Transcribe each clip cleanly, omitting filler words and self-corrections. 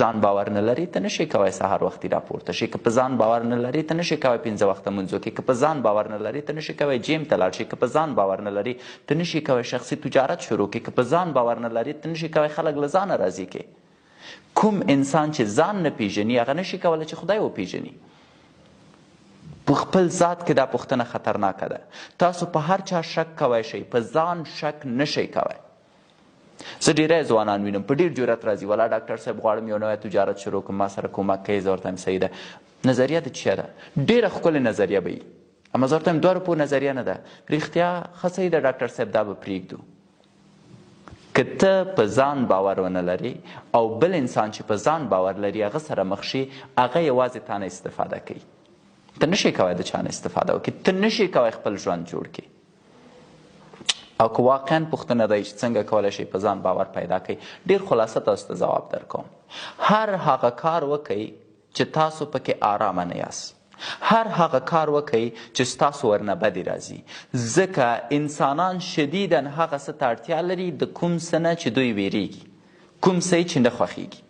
ځان باور نه لري ته نشي کولی سهار وختي راپورته شي، که په ځان باور نه لري ته نشي کولی 5 وخته لمونځ وکړي، که په ځان باور نه لري ته نشي کولی جیم ته لاړ شي، که په ځان باور نه لري ته نشي کولی شخصي تجارت شروع کړي، که په ځان باور نه لري ته نشي کولی خلک له ځانه راضي کړي. کوم انسان چې ځان نه پیژني هغه نشي کولی چې خدای وپیژني. په خپل ذات کې دا پوښتنه خطرناکه ده. تاسو په هر چا شک کوی شئ، په ځان شک نشئ کوی. زه ډیری ځوانان وینم په ډېر جرأت راځي، ولا ډاکټر صاحب غواړم یو نوی تجارت شروع کړم، ما سره کومک کوي. زه ورته وایم صحیح ده. نظریه د چیه ده؟ ډېره ښکلې نظریه به وي، اما زه ورته وایم 2 روپو نظریه نه ده. رښتیا ښه صحیح ده ډاکټر صاحب، دا به پرېږدو. که ته په ځان باور ونه لري او بل انسان چې په ځان باور لري هغه سره مخ شي، هغه یوازې تا نه استفاده کوي. ته نشي کولی د چا نه استفاده وکړي، ته نشي کولی خپل ژوند جوړ کړي. او که واقعا پوښتنه دی چې څنګه کولی شئ په ځان باور پیدا کړئ، ډېر خلاصه تاسو ته ځواب درکوم. هر هغه کار وکئ چې تاسو پکې آرامه نه یاست. هر هغه کار وکئ چې ستاسو ورنه بدې راځي، ځکه انسانان شدیدا هغه څه ته اړتیا لري د کوم څه نه چې دوی ویریږي، کوم څه چې نه خوښیږي.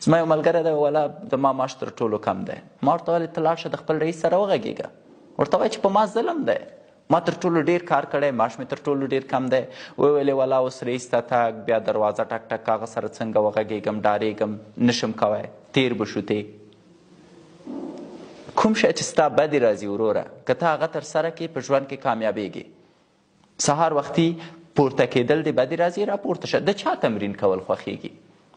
زما یو ملګری دی، ولا د ما معاش تر ټولو کم دی. ما ورته ویلې ته لاړ شه د خپل رئیس سره وغږېږه، ورته وایه چې په ما ظلم دی، ما تر ټولو ډېر کار کړی، معاش مې تر ټولو ډېر کم دی. وویلې ولا اوس رئیس ته تګ، بیا دروازه ټک ټک، هغه سره څنګه وغږېږم، ډارېږم، نشم کوی، تیر به شو تی. کوم شی چې ستا بدې راځي وروره، که ته هغه ترسره کړې په ژوند کې کامیابېږې. سهار وختي پورته کېدل دې بدې راځي، راپورته شه. د چا تمرین کول خوښېږي؟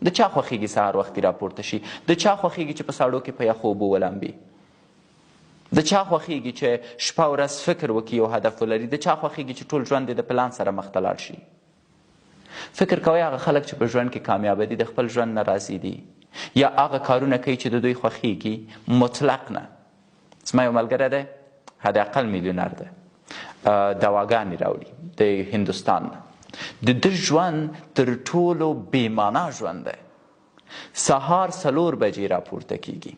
د چا خوښېږي سهار وختي راپورته شي؟ د چا خوښېږي چې په ساړو کې په یخو اوبو ولامبي؟ د چا خوښېږي چې شپه ورځ فکر وکړي، یو هدف ولري؟ د چا خوښېږي چې ټول ژوند یې د پلان سره مخ ته لاړ شي؟ فکر کوئ هغه خلک چې په ژوند کې کامیابه دي د خپل ژوند نه راضي دي، یا هغه کارونه کوي چې د دوی خوښېږي؟ مطلق نه. زما یو ملګری دی، حداقل میلیونر دی، دواګانې راوړي د هندوستان نه. د ده ژوند تر ټولو بېمانا ژوند دی. سهار 4 بجې راپورته کیږي،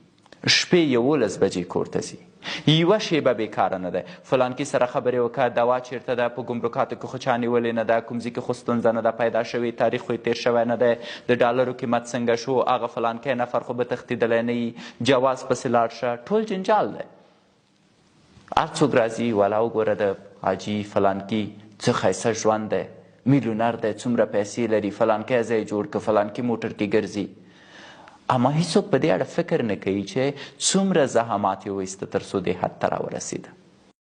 شپې 11 بجې کور ته ځي، یوه شیبه بېکاره نه دی. فلانکي سره خبرې وکړه، دوا چیرته ده، په ګمرکاتو کې خو چا نیولې نه ده، کوم ځای کې خو ستونزه نه ده پیدا شوې، تاریخ خو یې تېر شوی نه دی، د ډالرو قیمت څنګه شو، هغه فلانکی نفر خو به تښتېدلی نه وي، جواز پسې لاړ شه، ټول جنجال دی. هر څوک راځي، والا وګوره د حاجي فلانکي څه ښایسته ژوند دی، میلیونر دی، څومره پیسې لري، فلانکی ځای جوړ که، فلانکي موټر کې ګرځي. اما هیڅوک په دې اړه فکر نه کوي چې څومره زحمات یې وایسته تر څو دې حد ته راورسېده.